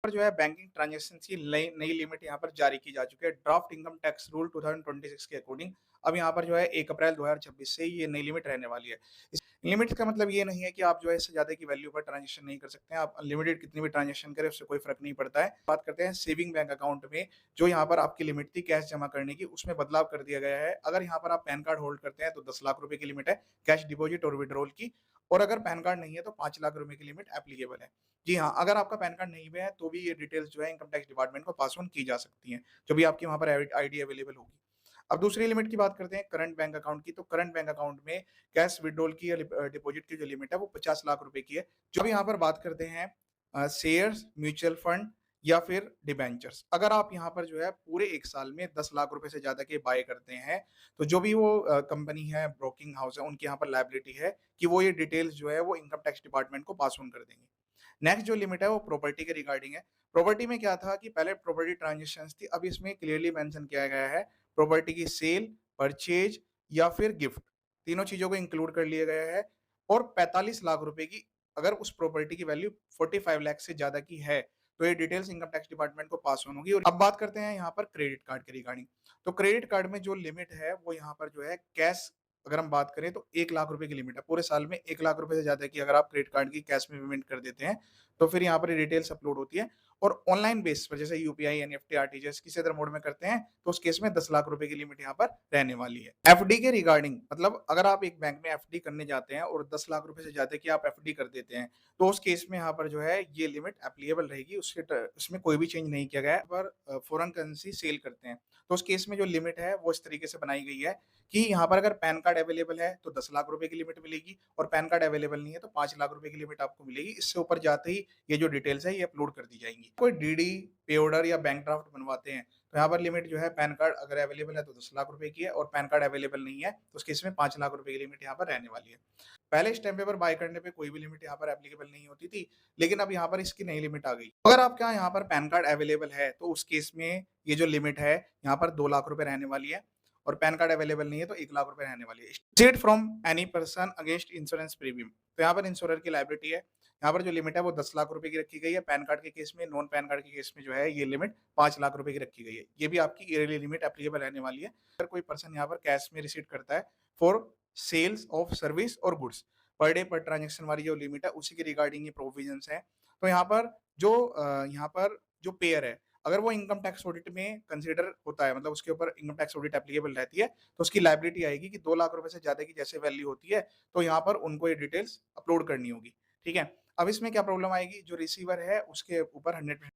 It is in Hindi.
पर जो है बैंकिंग ट्रांज़ैक्शन की नई नई लिमिट यहाँ पर जारी की जा चुकी है। ड्राफ्ट इनकम टैक्स रूल 2026 के अकॉर्डिंग अब यहाँ पर जो है 1 अप्रैल 2026 से ये नई लिमिट रहने वाली है। इस लिमिट का मतलब ये नहीं है कि आप जो है इससे ज़्यादा की वैल्यू पर ट्रांज़ैक्शन नहीं कर सकते हैं। आप अनलिमिटेड कितनी भी ट्रांज़ैक्शन करें उससे कोई फ़र्क नहीं पड़ता है। बात करते हैं सेविंग बैंक अकाउंट में जो यहाँ पर आपकी लिमिट थी कैश जमा करने की उसमें बदलाव कर दिया गया है। अगर यहाँ पर आप पैन कार्ड होल्ड करते हैं तो 10 लाख रुपए की लिमिट है कैश डिपॉज़िट और विथड्रॉवल की और अगर पैन कार्ड नहीं है तो 5 लाख रुपए की लिमिट एप्लीकेबल है। जी हाँ, अगर आपका पैन कार्ड नहीं भी है, तो भी ये डिटेल्स जो है इनकम टैक्स डिपार्टमेंट को पास ऑन की जा सकती हैं, जो भी आपकी वहाँ पर आईडी अवेलेबल होगी। अब दूसरी लिमिट की बात करते हैं करंट बैंक अकाउंट की, तो करंट बैंक अकाउंट में कैश विथड्रॉवल की या डिपॉजिट की जो लिमिट है वो 50 लाख रुपए की है। जो भी यहाँ पर बात करते हैं शेयर्स, म्यूचुअल फंड या फिर डिबेंचर्स। अगर आप यहाँ पर जो है पूरे 1 साल में 10 लाख रुपए से ज़्यादा के बाय करते हैं, तो जो भी वो कंपनी है, ब्रोकिंग हाउस है, उनके यहाँ पर लायबिलिटी है कि वो ये डिटेल्स जो है वो इनकम टैक्स डिपार्टमेंट को पास ऑन कर देंगे। नेक्स्ट जो लिमिट है वो प्रॉपर्टी के रिगार्डिंग है। प्रॉपर्टी में क्या था कि पहले प्रॉपर्टी ट्रांज़ैक्शंस थी, अब इसमें क्लियरली मेंशन किया गया है प्रॉपर्टी की सेल, परचेज़ या फिर गिफ्ट, तीनों चीज़ों को इंक्लूड कर लिया गया है और 45 लाख रुपए की अगर उस प्रॉपर्टी की वैल्यू 45 लाख से ज़्यादा की है, तो ये डिटेल्स इनकम टैक्स डिपार्टमेंट को पास ऑन होगी। और अब बात करते हैं यहाँ पर क्रेडिट कार्ड के रिगार्डिंग। तो क्रेडिट कार्ड में जो लिमिट है वो यहाँ पर जो है कैश अगर हम बात करें तो 1 लाख रुपए की लिमिट है। पूरे साल में 1 लाख रुपए से ज़्यादा की अगर आप क्रेडिट कार्ड की कैश में पेमेंट कर देते हैं, तो फिर यहाँ पर ये डिटेल्स अपलोड होती है और ऑनलाइन बेस पर जैसे यूपीआई, एनईएफटी, आरटीजीएस किसी अदर मोड में करते हैं, तो उस केस में 10 लाख रुपए की लिमिट यहाँ पर रहने वाली है। एफडी के रिगार्डिंग मतलब अगर आप एक बैंक में एफडी करने जाते हैं और 10 लाख रुपए से ज़्यादा की आप एफडी कर देते हैं, तो उस केस में यहाँ पर जो है ये लिमिट एप्लीकेबल रहेगी। उसमें कोई भी चेंज नहीं किया गया है। पर फॉरेन करेंसी सेल करते हैं, तो उस केस में जो लिमिट है वो इस तरीके से बनाई गई है कि यहाँ पर अगर पैन कार्ड अवेलेबल है तो 10 लाख रुपए की लिमिट मिलेगी और पैन कार्ड अवेलेबल नहीं है तो 5 लाख रुपए की लिमिट आपको मिलेगी। इससे ऊपर जाते ही ये जो डिटेल्स है ये अपलोड कर दी जाएँगी। कोई डीडी, पे ऑर्डर या बैंक ड्राफ्ट बनवाते हैं, तो यहाँ पर लिमिट जो है पैन कार्ड अगर अवेलेबल है तो 10 लाख रुपए की है और पैन कार्ड अवेलेबल नहीं है तो उस केस में 5 लाख रुपए की लिमिट यहाँ पर रहने वाली है। पहले स्टैम्प पेपर बाय करने पे कोई भी लिमिट यहाँ पर एप्लीकेबल नहीं होती थी, लेकिन अब यहाँ पर इसकी नई लिमिट आ गई। अगर आपके यहाँ पर पैन कार्ड अवेलेबल है तो उस केस में ये जो लिमिट है यहाँ पर 2 लाख रुपए रहने वाली है और पैन कार्ड अवेलेबल नहीं है तो 1 लाख रुपए रहने वाली है। State from any person against insurance premium, तो यहाँ पर इंश्योरर की लायबिलिटी है। यहाँ पर जो लिमिट है वो 10 लाख रुपए की रखी गई है। पैन कार्ड के केस में, नॉन पैन कार्ड के केस में जो है ये लिमिट 5 लाख रुपए की रखी गई है। ये भी आपकी ईयरली लिमिट एप्लीकेबल रहने वाली है। अगर कोई पर्सन यहाँ पर कैश में रिसीट करता है फॉर सेल्स ऑफ सर्विस और गुड्स, पर डे पर ट्रांजैक्शन वाली जो लिमिट है उसी के रिगार्डिंग ये प्रोविजंस हैं। तो यहाँ पर जो पेयर है, अगर वो इनकम टैक्स ऑडिट में कंसीडर होता है मतलब उसके ऊपर इनकम टैक्स ऑडिट एप्लीकेबल रहती है, तो उसकी लायबिलिटी आएगी कि 2 लाख रुपए से ज़्यादा की जैसे वैल्यू होती है, तो यहाँ पर उनको ये डिटेल्स अपलोड करनी होगी। ठीक है? अब इसमें क्या प्रॉब्लम आएगी, जो रिसीवर है उसके ऊपर 100%